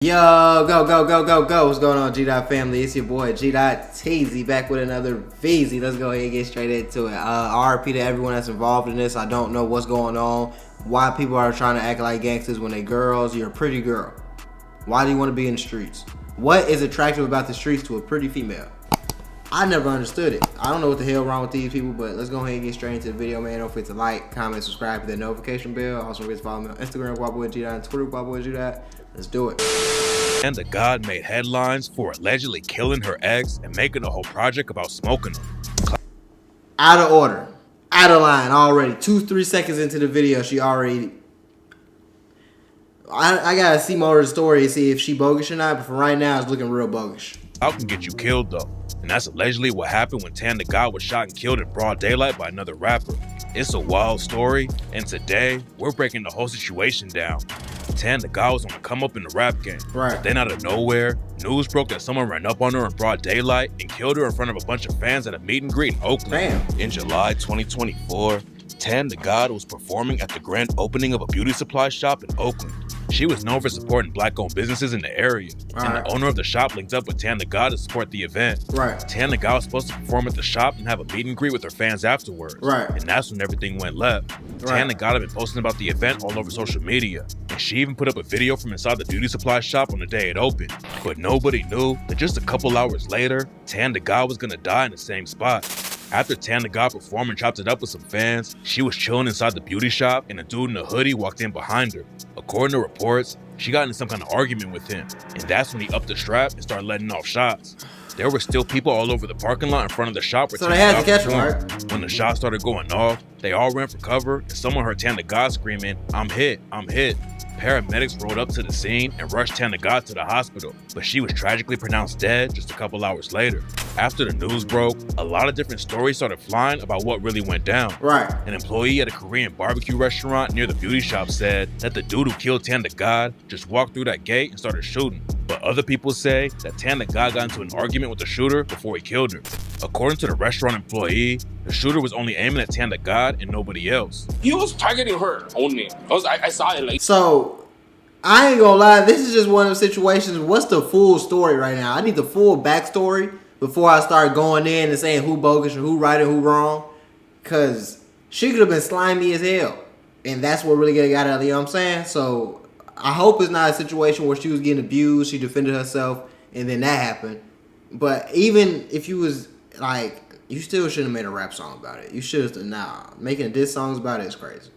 Yo, go. What's going on, G-Dot family? It's your boy, G-Dot Teasy, back with another VZ. Let's go ahead and get straight into it. RP to everyone that's involved in this. I don't know what's going on. Why people are trying to act like gangsters when they girls. You're a pretty girl. Why do you want to be in the streets? What is attractive about the streets to a pretty female? I never understood it. I don't know what the hell wrong with these people, but let's go ahead and get straight into the video, man. Don't forget to like, comment, subscribe, hit that notification bell. Also, forget to follow me on Instagram, G-Dot, and Twitter, G-Dot. Let's do it. And the God made headlines for allegedly killing her ex and making a whole project about smoking them. Out of order. Out of line already. 2-3 seconds into the video, she already... I gotta see more of the story and see if she bogus or not, but for right now, it's looking real bogus. Clout can get you killed though. And that's allegedly what happened when Tan the God was shot and killed in broad daylight by another rapper. It's a wild story, and today, we're breaking the whole situation down. Tan the God was on the come up in the rap game. Right. But then out of nowhere, news broke that someone ran up on her in broad daylight and killed her in front of a bunch of fans at a meet and greet in Oakland. Damn. In July 2024, Tan the God was performing at the grand opening of a beauty supply shop in Oakland. She was known for supporting black-owned businesses in the area, the owner of the shop linked up with Tan the God to support the event. Right. Tan the God was supposed to perform at the shop and have a meet and greet with her fans afterwards. Right. And that's when everything went left. Tan the God had been posting about the event all over social media, and she even put up a video from inside the beauty supply shop on the day it opened. But nobody knew that just a couple hours later, Tan the God was gonna die in the same spot. After Tan the God performed and chopped it up with some fans, she was chilling inside the beauty shop and a dude in a hoodie walked in behind her. According to reports, she got into some kind of argument with him, and that's when he upped the strap and started letting off shots. There were still people all over the parking lot in front of the shop. So they had to catch him, right? When the shots started going off, they all ran for cover, and someone heard Tan the God screaming, "I'm hit, I'm hit." Paramedics rolled up to the scene and rushed Tan the God to the hospital, but she was tragically pronounced dead just a couple hours later. After the news broke, a lot of different stories started flying about what really went down. Right. An employee at a Korean barbecue restaurant near the beauty shop said that the dude who killed Tan the God just walked through that gate and started shooting. But other people say that Tan the God got into an argument with the shooter before he killed her. According to the restaurant employee, the shooter was only aiming at Tan the God and nobody else. He was targeting her only. I saw it like. So, I ain't gonna lie, this is just one of those situations. What's the full story right now? I need the full backstory before I start going in and saying who bogus or who right and who wrong. Because she could have been slimy as hell. And that's what really got out of it, you know what I'm saying? So, I hope it's not a situation where she was getting abused, she defended herself, and then that happened. But even if you was, like, you still shouldn't have made a rap song about it. You should have, making diss songs about it is crazy.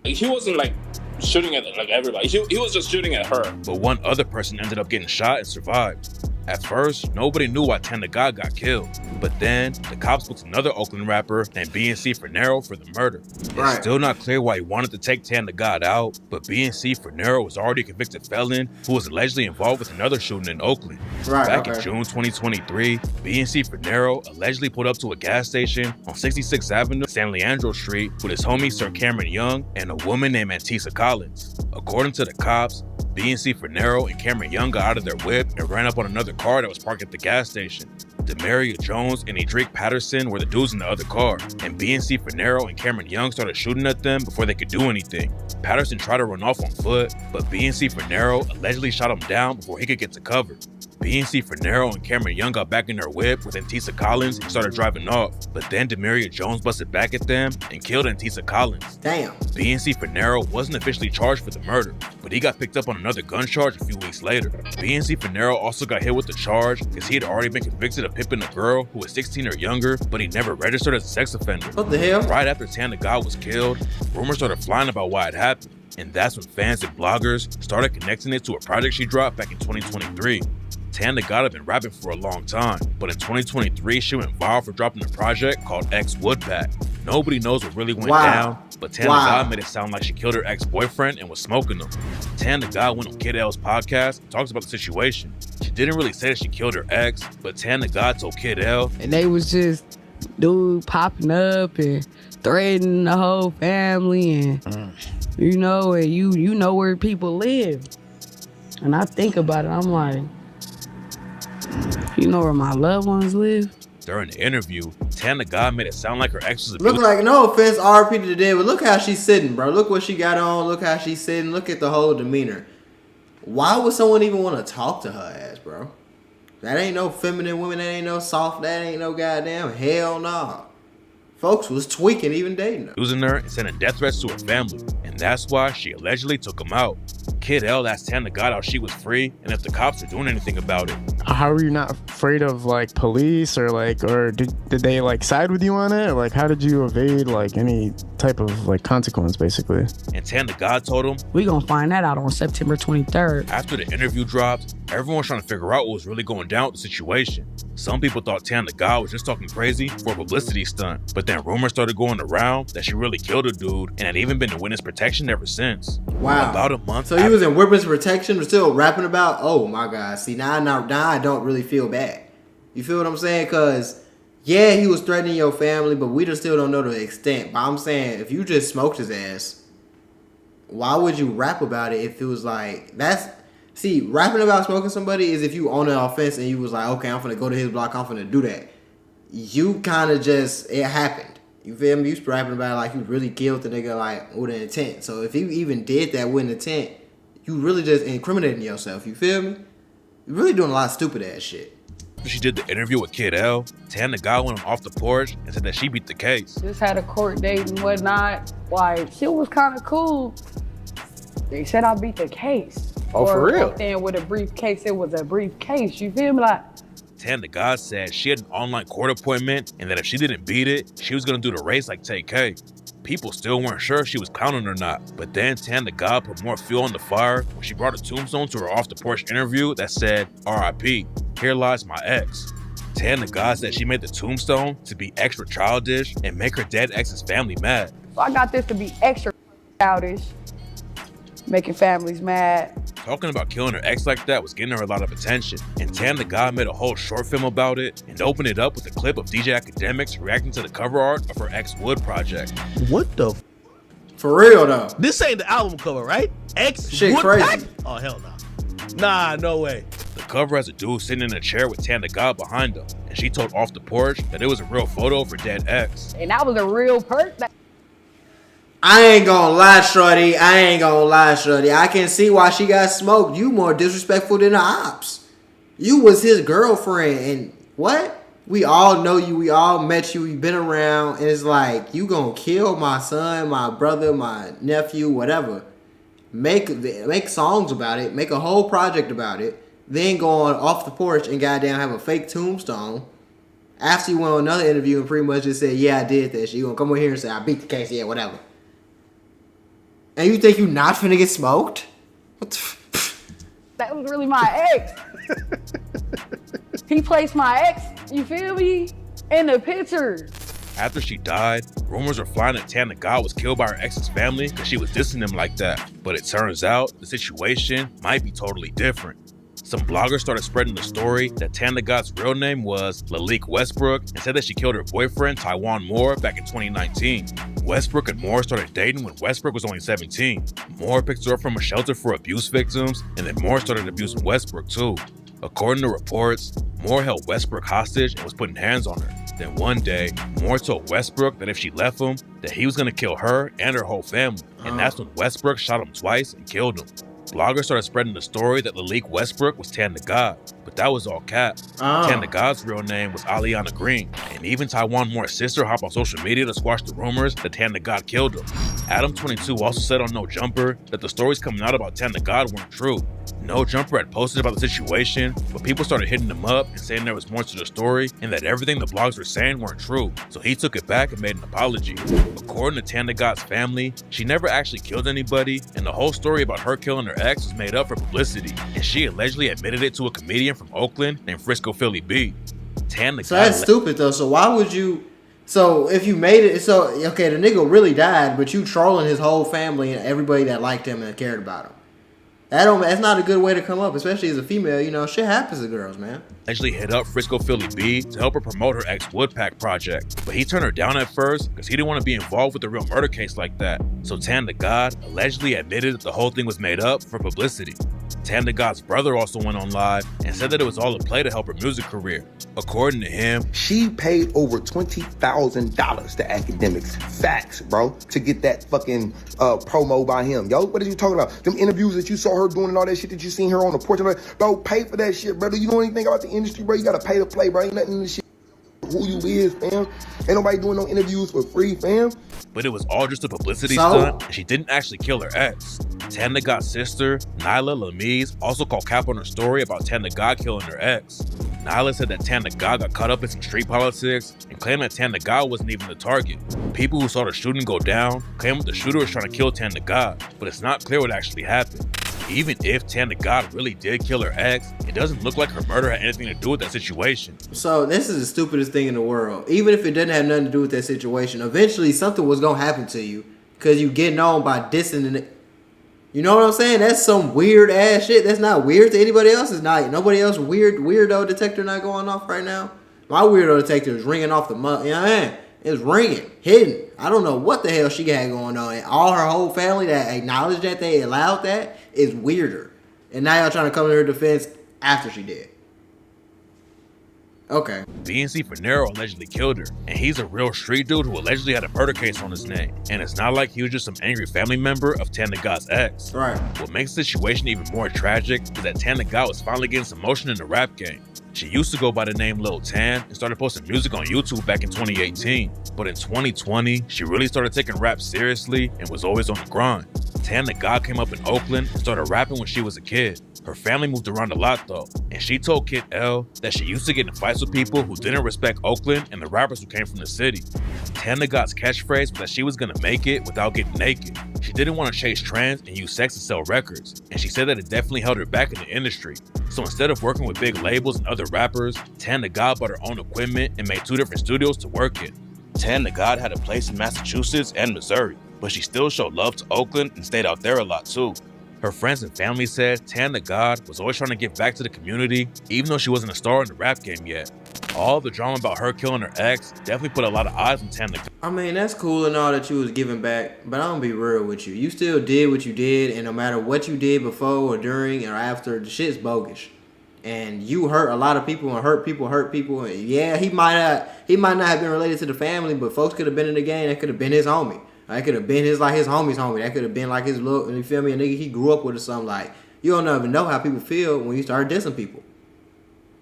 He wasn't like shooting at like everybody. He was just shooting at her. But one other person ended up getting shot and survived. At first, nobody knew why Tan the God got killed. But then, the cops booked another Oakland rapper named BNC Fernero for the murder. It's still not clear why he wanted to take Tan the God out, but BNC Fernero was already a convicted felon who was allegedly involved with another shooting in Oakland. Back in June 2023, BNC Fernero allegedly pulled up to a gas station on 66th Avenue, San Leandro Street with his homie Sir Cameron Young and a woman named Antisa Collins. According to the cops, BNC Fernero and Cameron Young got out of their whip and ran up on another car that was parked at the gas station. Demaria Jones and Edric Patterson were the dudes in the other car, and BNC Fernero and Cameron Young started shooting at them before they could do anything. Patterson tried to run off on foot, but BNC Fernero allegedly shot him down before he could get to cover. BNC Fernero and Cameron Young got back in their whip with Antisa Collins and started driving off, but then Demaria Jones busted back at them and killed Antisa Collins. Damn. BNC Fernero wasn't officially charged for the murder, but he got picked up on another gun charge a few weeks later. BNC Fernero also got hit with the charge because he had already been convicted of pimping a girl who was 16 or younger, but he never registered as a sex offender. What the hell? Right after Tan the God was killed, rumors started flying about why it happened, and that's when fans and bloggers started connecting it to a project she dropped back in 2023. Tan the God had been rapping for a long time, but in 2023, she went viral for dropping a project called Ex Woodpack. Nobody knows what really went down, but Tan the God made it sound like she killed her ex-boyfriend and was smoking him. Tan the God went on Kid L's podcast and talks about the situation. She didn't really say that she killed her ex, but Tan the God told Kid L. And they was just dude popping up and threatening the whole family and you know, and you know where people live. And I think about it, I'm like, you know where my loved ones live? During the interview, Tan the God made it sound like her ex was Look like, no offense, RP to the dead, but look how she's sitting, bro. Look what she got on. Look how she's sitting. Look at the whole demeanor. Why would someone even want to talk to her ass, bro? That ain't no feminine woman. That ain't no soft. That ain't no goddamn hell no. Folks was tweaking even dating her. Using her and sending death threats to her family. And that's why she allegedly took him out. Kid L asked Tana God how she was free and if the cops are doing anything about it. How are you not afraid of like police or did they like side with you on it? Or, like how did you evade like any type of like consequence basically? And Tana God told him, We gonna find that out on September 23rd. after the interview dropped, everyone's trying to figure out what was really going down with the situation. Some people thought Tana God was just talking crazy for a publicity stunt, but then rumors started going around that she really killed a dude and had even been in witness protection ever since. Wow. About a month So he was in witness protection, but still rapping about, oh my God. See, now I don't really feel bad. You feel what I'm saying? Because, yeah, he was threatening your family, but we just still don't know the extent. But I'm saying, if you just smoked his ass, why would you rap about it if it was like, see, rapping about smoking somebody is if you own an offense and you was like, okay, I'm finna go to his block, I'm finna do that. You kind of just, it happened. You feel me? You was rapping about it like you really killed the nigga like with an intent. So if you even did that with an intent, you really just incriminating yourself. You feel me? You're really doing a lot of stupid ass shit. After she did the interview with Kid L, Tana God went off the porch and said that she beat the case. Just had a court date and whatnot. Like, shit was kind of cool. They said I beat the case. Oh, for real? Walked in with a briefcase. It was a briefcase. You feel me? Like, Tana God said she had an online court appointment and that if she didn't beat it, she was gonna do the race like TK. People still weren't sure if she was clowning or not, but then Tana God put more fuel on the fire when she brought a tombstone to her off the porch interview that said, R.I.P. Here lies my ex. Tana God said she made the tombstone to be extra childish and make her dead ex's family mad. so I got this to be extra childish, making families mad. Talking about killing her ex like that was getting her a lot of attention, and Tana God made a whole short film about it and opened it up with a clip of DJ Academics reacting to the cover art of her X Wood project. What the? For real though. This ain't the album cover, right? X Shit Woodpack? crazy. Oh hell no. Nah, no way. The cover has a dude sitting in a chair with Tana God behind him, and she told Off the Porch that it was a real photo of her dead ex. And that was a real person. I ain't gonna lie, shorty. I can see why she got smoked. You more disrespectful than the ops. You was his girlfriend, and what? We all know you. We all met you. We've been around, and it's like you gonna kill my son, my brother, my nephew, whatever. Make songs about it. Make a whole project about it. Then go on Off the Porch and goddamn have a fake tombstone. After you went on another interview and pretty much just said, yeah, I did that shit. You gonna come over here and say, I beat the case, yeah, whatever. And you think you not finna get smoked? What the That was really my ex. He placed my ex, you feel me, in the picture. After she died, rumors were flying that Tana God was killed by her ex's family because she was dissing them like that. But it turns out the situation might be totally different. Some bloggers started spreading the story that Tana God's real name was Lalique Westbrook and said that she killed her boyfriend Taiwan Moore back in 2019. Westbrook and Moore started dating when Westbrook was only 17. Moore picked her up from a shelter for abuse victims, and then Moore started abusing Westbrook too. According to reports, Moore held Westbrook hostage and was putting hands on her. Then one day, Moore told Westbrook that if she left him, that he was going to kill her and her whole family. And that's when Westbrook shot him twice and killed him. Bloggers started spreading the story that Lalique Westbrook was Tana God, but that was all cap. Tana God's real name was Aliana Green, and even Taiwan Moore's sister hopped on social media to squash the rumors that Tana God killed him. Adam22 also said on No Jumper that the stories coming out about Tana God weren't true. No Jumper had posted about the situation, but people started hitting him up and saying there was more to the story and that everything the blogs were saying weren't true, so he took it back and made an apology. According to Tana God's family, she never actually killed anybody, and the whole story about her killing her ex was made up for publicity, and she allegedly admitted it to a comedian from Oakland named Frisco Philly B. Tana So that's stupid though. So why would you? So if you made it, so okay, the nigga really died, but you trolling his whole family and everybody that liked him and cared about him. That's not a good way to come up, especially as a female. You know, shit happens to girls, man. Allegedly hit up Frisco Philly B to help her promote her ex Woodpack project, but he turned her down at first because he didn't want to be involved with a real murder case like that. So Tana God allegedly admitted that the whole thing was made up for publicity. Tana God's brother also went on live and said that it was all a play to help her music career. According to him, she paid over $20,000 to academics. Facts, bro, to get that fucking promo by him. Yo, what are you talking about? Them interviews that you saw her doing and all that shit that you seen her on the porch. Bro, pay for that shit, brother. You know anything about the industry, bro? You gotta pay to play, bro. Ain't nothing in this shit. Who you is, fam. Ain't nobody doing no interviews for free, fam. But it was all just a publicity stunt, and she didn't actually kill her ex. Tana God's sister, Nyla Lamise, also called cap on her story about Tana God killing her ex. Nyla said that Tana God got caught up in some street politics and claimed that Tana God wasn't even the target. People who saw the shooting go down claimed that the shooter was trying to kill Tana God, but it's not clear what actually happened. Even if Tana God really did kill her ex, it doesn't look like her murder had anything to do with that situation. So this is the stupidest thing in the world. Even if it didn't have nothing to do with that situation, eventually something was going to happen to you because you getting on by dissing it. You know what I'm saying? That's some weird ass shit. That's not weird to anybody else. It's not. Nobody else weirdo detector not going off right now. My weirdo detector is ringing off the mud. You know what I mean? It's ringing, hidden. I don't know what the hell she had going on. And all her whole family that acknowledged that they allowed that is weirder. And now y'all trying to come to her defense after she did. Okay. BNC Finero allegedly killed her, and he's a real street dude who allegedly had a murder case on his name. And it's not like he was just some angry family member of Tana God's ex. Right. What makes the situation even more tragic is that Tana God was finally getting some motion in the rap game. She used to go by the name Lil Tan and started posting music on YouTube back in 2018. But in 2020, she really started taking rap seriously and was always on the grind. Tana God came up in Oakland and started rapping when she was a kid. Her family moved around a lot though, and she told Kid L that she used to get in fights with people who didn't respect Oakland and the rappers who came from the city. Tana God's catchphrase was that she was gonna make it without getting naked. She didn't want to chase trends and use sex to sell records, and she said that it definitely held her back in the industry. So instead of working with big labels and other rappers, Tana God bought her own equipment and made 2 different studios to work in. Tana God had a place in Massachusetts and Missouri, but she still showed love to Oakland and stayed out there a lot too. Her friends and family said Tana God was always trying to give back to the community, even though she wasn't a star in the rap game yet. All the drama about her killing her ex definitely put a lot of eyes on Tana God. I mean, that's cool and all that you was giving back, but I'm gonna be real with you. You still did what you did, and no matter what you did before or during or after, the shit's bogus. And you hurt a lot of people, and hurt people. And yeah, he might not have been related to the family, but folks could have been in the game. That could have been his homie. That could have been his homie's homie. That could have been like his little, you feel me? A nigga he grew up with or something. Like, you don't even know how people feel when you start dissing people.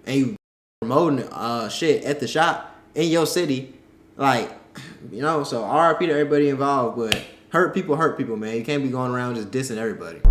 And you promoting shit at the shop in your city. Like, you know, so RIP to everybody involved, but hurt people, man. You can't be going around just dissing everybody.